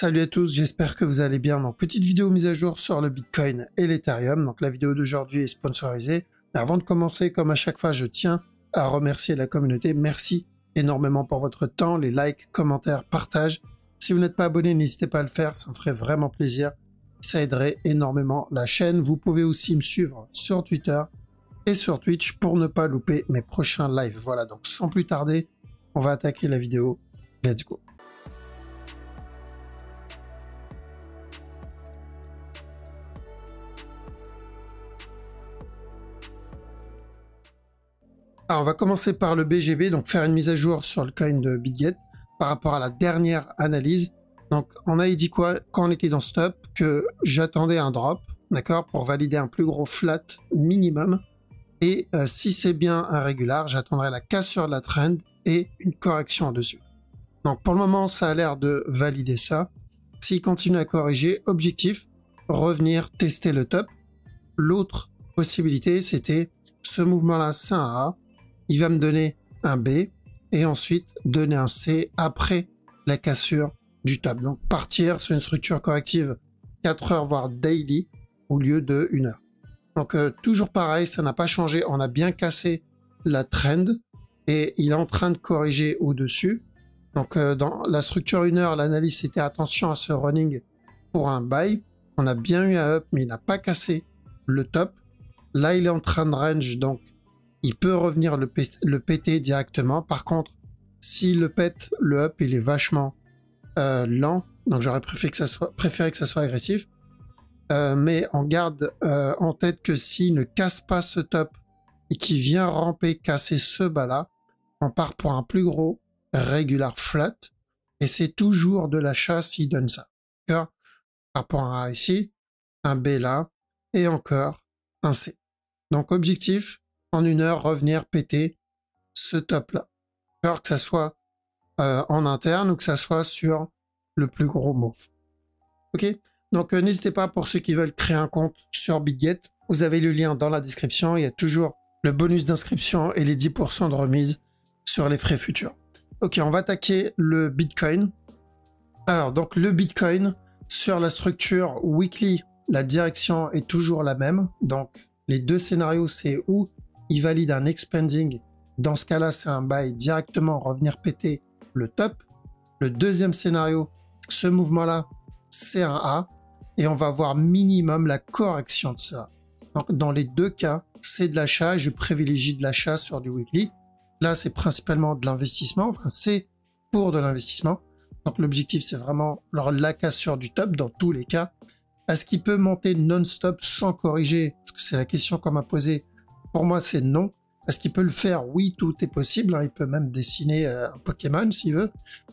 Salut à tous, j'espère que vous allez bien. Donc, petite vidéo mise à jour sur le Bitcoin et l'Ethereum. Donc, la vidéo d'aujourd'hui est sponsorisée. Mais avant de commencer, comme à chaque fois, je tiens à remercier la communauté. Merci énormément pour votre temps, les likes, commentaires, partages. Si vous n'êtes pas abonné, n'hésitez pas à le faire, ça me ferait vraiment plaisir. Ça aiderait énormément la chaîne. Vous pouvez aussi me suivre sur Twitter et sur Twitch pour ne pas louper mes prochains lives. Voilà, donc sans plus tarder, on va attaquer la vidéo. Let's go. Alors, on va commencer par le BGB, donc faire une mise à jour sur le coin de BitGet par rapport à la dernière analyse. Donc, on a dit quoi quand on était dans stop? Que j'attendais un drop, d'accord, pour valider un plus gros flat minimum. Et si c'est bien un régular, j'attendrai la cassure de la trend et une correction en dessus. Donc, pour le moment, ça a l'air de valider ça. S'il continue à corriger, objectif, revenir tester le top. L'autre possibilité, c'était ce mouvement-là, c'est un A. Il va me donner un B et ensuite donner un C après la cassure du top. Donc partir sur une structure corrective 4 heures voire daily au lieu de 1 heure. Donc toujours pareil, ça n'a pas changé. On a bien cassé la trend et il est en train de corriger au-dessus. Donc dans la structure 1 heure, l'analyse c'était attention à ce running pour un buy. On a bien eu un up mais il n'a pas cassé le top. Là il est en train de range, donc il peut revenir le péter directement. Par contre, s'il le pète, le up, il est vachement lent. Donc, j'aurais préféré que ça soit agressif. Mais on garde en tête que s'il ne casse pas ce top et qu'il vient ramper, casser ce bas-là, on part pour un plus gros regular flat. Et c'est toujours de l'achat s'il donne ça. D'accord? Par rapport à un A ici, un B là, et encore un C. Donc, objectif, en 1 heure, revenir péter ce top-là. Alors que ça soit en interne ou que ça soit sur le plus gros move. Ok? Donc, n'hésitez pas pour ceux qui veulent créer un compte sur BitGet. Vous avez le lien dans la description. Il y a toujours le bonus d'inscription et les 10% de remise sur les frais futurs. Ok, on va attaquer le Bitcoin. Alors, donc, le Bitcoin, sur la structure weekly, la direction est toujours la même. Donc, les deux scénarios, c'est où il valide un expanding. Dans ce cas-là, c'est un buy directement, revenir péter le top. Le deuxième scénario, ce mouvement-là, c'est un A. Et on va voir minimum la correction de ça. Donc, dans les deux cas, c'est de l'achat. Je privilégie de l'achat sur du weekly. Là, c'est principalement de l'investissement. Enfin, c'est pour de l'investissement. Donc, l'objectif, c'est vraiment la cassure du top dans tous les cas. Est-ce qu'il peut monter non-stop sans corriger? Parce que c'est la question qu'on m'a posée. Pour moi, c'est non. Est-ce qu'il peut le faire? Oui, tout est possible. Il peut même dessiner un Pokémon s'il veut.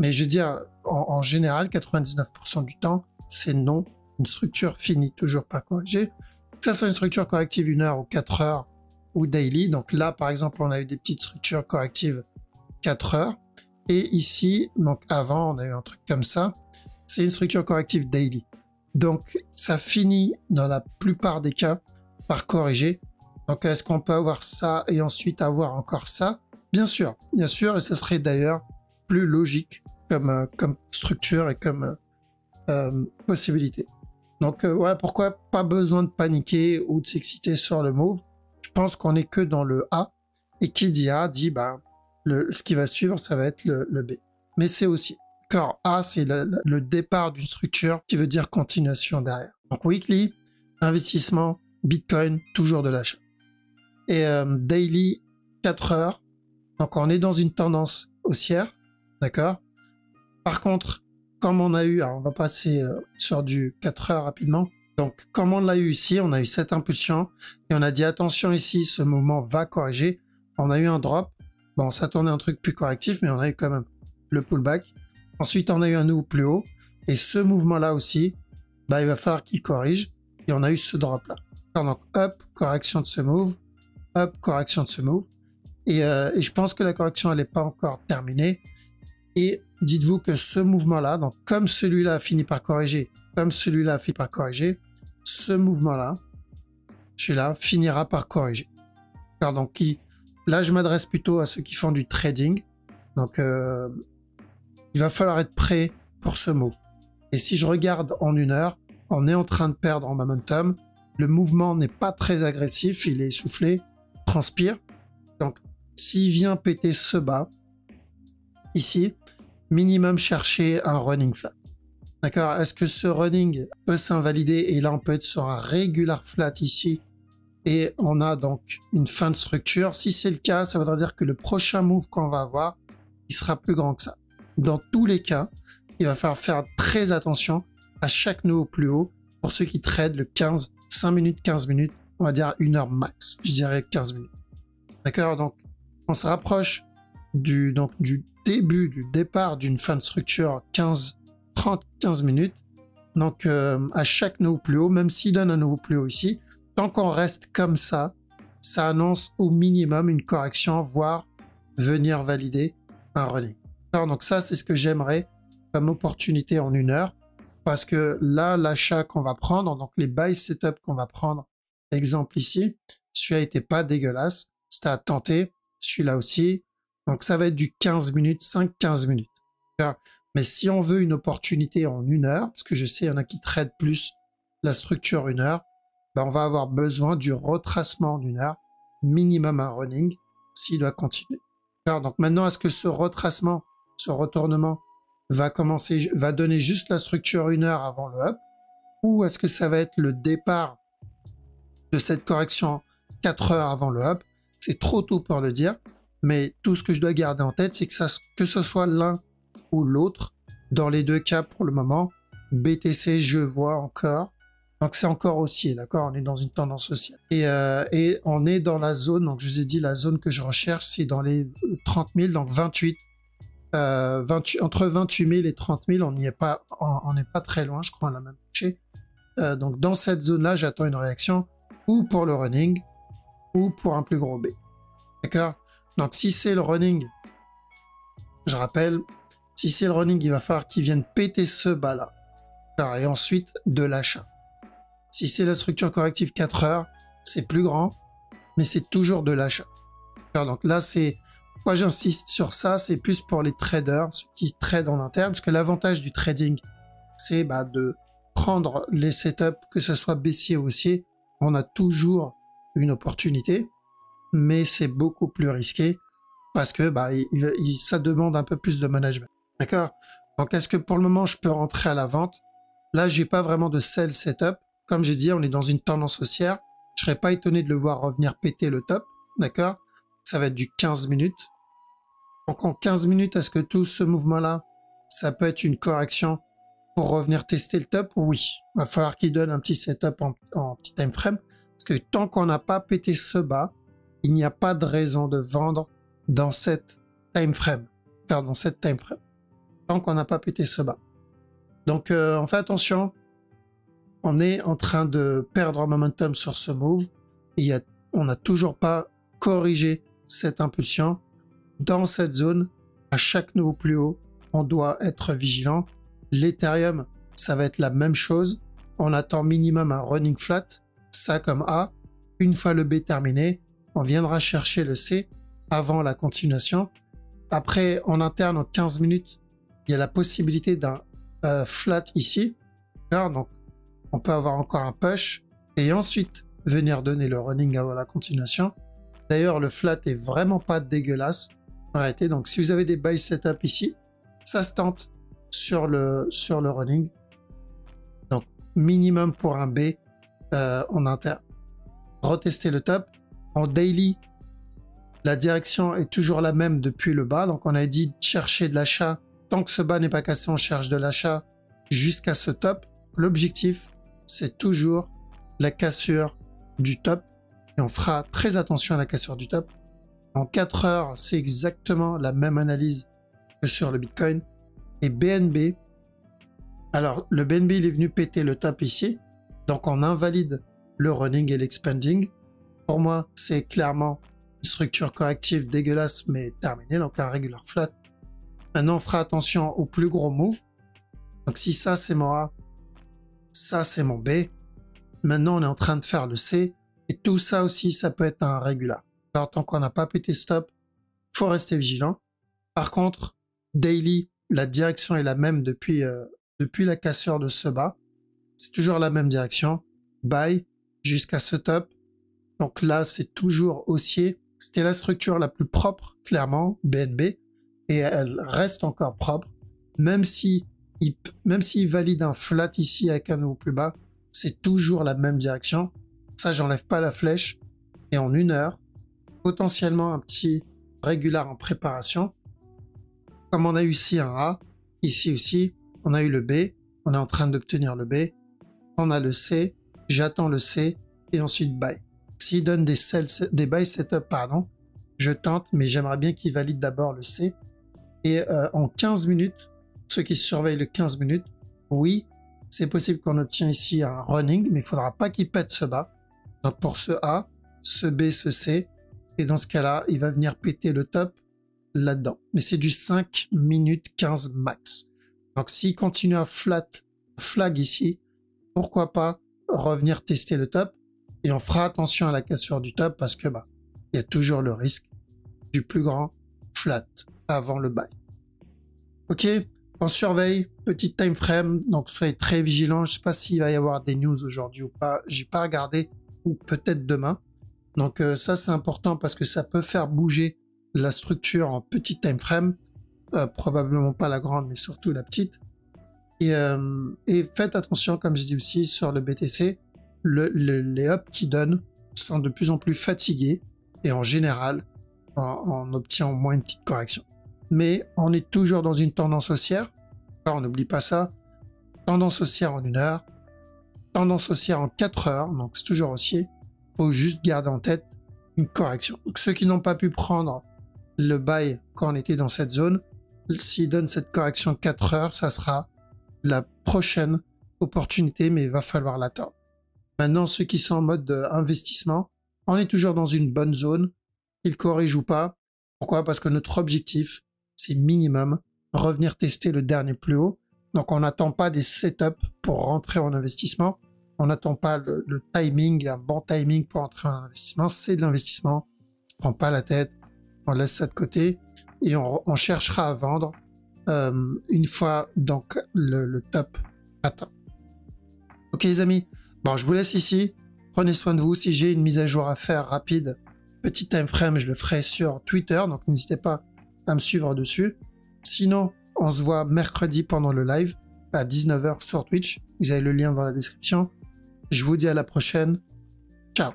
Mais je veux dire, en général, 99% du temps, c'est non. Une structure finie, toujours pas corrigée. Que ça soit une structure corrective 1 heure ou 4 heures ou daily. Donc là, par exemple, on a eu des petites structures correctives 4 heures. Et ici, donc avant, on a eu un truc comme ça. C'est une structure corrective daily. Donc, ça finit dans la plupart des cas par corriger. Donc, est-ce qu'on peut avoir ça et ensuite avoir encore ça? Bien sûr, et ce serait d'ailleurs plus logique comme structure et comme possibilité. Donc, voilà pourquoi pas besoin de paniquer ou de s'exciter sur le move. Je pense qu'on est que dans le A. Et qui dit A dit, ce qui va suivre, ça va être le B. Mais c'est aussi, car A, c'est le départ d'une structure qui veut dire continuation derrière. Donc, weekly, investissement, Bitcoin, toujours de l'achat. Et daily 4 heures. Donc on est dans une tendance haussière, d'accord? Par contre, comme on a eu, alors on va passer sur du 4 heures rapidement. Donc comme on l'a eu ici, on a eu cette impulsion et on a dit attention ici, ce mouvement va corriger. On a eu un drop. Bon, on s'attendait à un truc plus correctif, mais on a eu quand même le pullback. Ensuite, on a eu un nouveau plus haut. Et ce mouvement-là aussi, il va falloir qu'il corrige. Et on a eu ce drop-là. Donc up, correction de ce move. Up, correction de ce move. Et je pense que la correction, elle n'est pas encore terminée. Et dites-vous que ce mouvement-là, donc comme celui-là a fini par corriger, comme celui-là a fini par corriger, ce mouvement-là, celui-là, finira par corriger. Alors, donc, là, je m'adresse plutôt à ceux qui font du trading. Donc, il va falloir être prêt pour ce move. Et si je regarde en 1 heure, on est en train de perdre en momentum. Le mouvement n'est pas très agressif, il est essoufflé, transpire. Donc, s'il vient péter ce bas, ici, minimum chercher un running flat. D'accord? Est-ce que ce running peut s'invalider? Et là, on peut être sur un regular flat ici. Et on a donc une fin de structure. Si c'est le cas, ça voudra dire que le prochain move qu'on va avoir, il sera plus grand que ça. Dans tous les cas, il va falloir faire très attention à chaque nouveau plus haut pour ceux qui tradent le 15, 5 minutes, 15 minutes, on va dire 1 heure max, je dirais 15 minutes. D'accord? Donc, on se rapproche du départ d'une fin de structure 30, 15 minutes. Donc, à chaque nouveau plus haut, même s'il donne un nouveau plus haut ici, tant qu'on reste comme ça, ça annonce au minimum une correction, voire venir valider un running. Alors, donc ça, c'est ce que j'aimerais comme opportunité en 1 heure, parce que là, l'achat qu'on va prendre, donc les buy setup qu'on va prendre, exemple ici, celui-là n'était pas dégueulasse, c'était à tenter, celui-là aussi, donc ça va être du 15 minutes, 5-15 minutes. Mais si on veut une opportunité en 1 heure, parce que je sais, il y en a qui traitent plus la structure 1 heure, ben on va avoir besoin du retracement en 1 heure, minimum un running, s'il doit continuer. Alors, donc maintenant, est-ce que ce retracement, ce retournement va donner juste la structure 1 heure avant le up, ou est-ce que ça va être le départ de cette correction 4 heures avant le up? C'est trop tôt pour le dire, mais tout ce que je dois garder en tête, c'est que ce soit l'un ou l'autre, dans les deux cas pour le moment, BTC, je vois encore, donc c'est encore haussier, d'accord? On est dans une tendance haussière. Et on est dans la zone, donc je vous ai dit, la zone que je recherche, c'est dans les 30 000, donc 28, entre 28 000 et 30 000, on n'est pas très loin, je crois, à la même marché. Donc dans cette zone-là, j'attends une réaction, ou pour le running, ou pour un plus gros B. D'accord? Donc si c'est le running, je rappelle, si c'est le running, il va falloir qu'il vienne péter ce bas-là. Et ensuite, de l'achat. Si c'est la structure corrective 4 heures, c'est plus grand, mais c'est toujours de l'achat. Donc là, c'est... Pourquoi j'insiste sur ça? C'est plus pour les traders, ceux qui tradent en interne, parce que l'avantage du trading, c'est de prendre les setups, que ce soit baissier ou haussier. On a toujours une opportunité, mais c'est beaucoup plus risqué, parce que ça demande un peu plus de management. D'accord? Donc, est-ce que pour le moment, je peux rentrer à la vente? Là, j'ai pas vraiment de sell setup. Comme j'ai dit, on est dans une tendance haussière. Je serais pas étonné de le voir revenir péter le top. D'accord? Ça va être du 15 minutes. Donc, en 15 minutes, est-ce que tout ce mouvement-là, ça peut être une correction pour revenir tester le top? Oui. Il va falloir qu'il donne un petit setup en petit time frame. Parce que tant qu'on n'a pas pété ce bas, il n'y a pas de raison de vendre dans cette time frame. Dans cette time frame. Tant qu'on n'a pas pété ce bas. Donc, on fait attention. On est en train de perdre en momentum sur ce move. Et on n'a toujours pas corrigé cette impulsion. Dans cette zone, à chaque nouveau plus haut, on doit être vigilant. L'Ethereum, ça va être la même chose. On attend minimum un running flat. Ça comme A. Une fois le B terminé, on viendra chercher le C avant la continuation. Après, en interne, en 15 minutes, il y a la possibilité d'un flat ici. Donc, on peut avoir encore un push et ensuite venir donner le running avant la continuation. D'ailleurs, le flat est vraiment pas dégueulasse. Arrêtez. Donc, si vous avez des buy setup ici, ça se tente sur le running. Donc, minimum pour un B en interne. Retester le top. En daily, la direction est toujours la même depuis le bas. Donc, on a dit chercher de l'achat. Tant que ce bas n'est pas cassé, on cherche de l'achat jusqu'à ce top. L'objectif, c'est toujours la cassure du top. Et on fera très attention à la cassure du top. En 4 heures, c'est exactement la même analyse que sur le Bitcoin. Et BNB, alors le BNB, il est venu péter le top ici. Donc, on invalide le running et l'expanding. Pour moi, c'est clairement une structure corrective dégueulasse, mais terminée. Donc, un regular flat. Maintenant, on fera attention au plus gros move. Donc, si ça, c'est mon A, ça, c'est mon B. Maintenant, on est en train de faire le C. Et tout ça aussi, ça peut être un regular. Alors, tant qu'on n'a pas pété stop, il faut rester vigilant. Par contre, daily, la direction est la même depuis depuis la cassure de ce bas. C'est toujours la même direction. Buy jusqu'à ce top. Donc là, c'est toujours haussier. C'était la structure la plus propre, clairement, BNB. Et elle reste encore propre. Même s'il valide un flat ici avec un nouveau plus bas, c'est toujours la même direction. Ça, j'enlève pas la flèche. Et en 1 heure, potentiellement un petit régular en préparation. Comme on a eu ici un A, ici aussi, on a eu le B. On est en train d'obtenir le B. On a le C. J'attends le C. Et ensuite buy. S'il donne des buy setup, pardon, je tente, mais j'aimerais bien qu'il valide d'abord le C. Et en 15 minutes, ceux qui surveillent le 15 minutes, oui, c'est possible qu'on obtient ici un running, mais il ne faudra pas qu'il pète ce bas. Donc pour ce A, ce B, ce C, et dans ce cas-là, il va venir péter le top là-dedans. Mais c'est du 5 minutes 15 max. Donc s'il continue à flag ici, pourquoi pas revenir tester le top, et on fera attention à la cassure du top parce que il y a toujours le risque du plus grand flat avant le buy. Ok, on surveille, petit time frame, donc soyez très vigilants. Je sais pas s'il va y avoir des news aujourd'hui ou pas, j'ai pas regardé, ou peut-être demain. Donc ça c'est important parce que ça peut faire bouger la structure en petit time frame, probablement pas la grande mais surtout la petite. Et faites attention, comme je dis aussi sur le BTC, les ups qui donnent sont de plus en plus fatigués et en général on obtient au moins une petite correction. Mais on est toujours dans une tendance haussière. Alors, on n'oublie pas ça. Tendance haussière en 1 heure. Tendance haussière en 4 heures. Donc c'est toujours haussier. Il faut juste garder en tête une correction. Donc ceux qui n'ont pas pu prendre le buy quand on était dans cette zone, s'ils donnent cette correction 4 heures, ça sera la prochaine opportunité, mais il va falloir l'attendre. Maintenant, ceux qui sont en mode investissement, on est toujours dans une bonne zone, qu'ils corrigent ou pas. Pourquoi? Parce que notre objectif, c'est minimum revenir tester le dernier plus haut. Donc, on n'attend pas des setups pour rentrer en investissement. On n'attend pas le timing, un bon timing pour entrer en investissement. C'est de l'investissement. On ne prend pas la tête. On laisse ça de côté et on cherchera à vendre une fois donc le top atteint. Ok les amis, bon je vous laisse ici, prenez soin de vous. Si j'ai une mise à jour à faire rapide, petit time frame, je le ferai sur Twitter, donc n'hésitez pas à me suivre dessus. Sinon, on se voit mercredi pendant le live à 19 h sur Twitch, vous avez le lien dans la description. Je vous dis à la prochaine, ciao.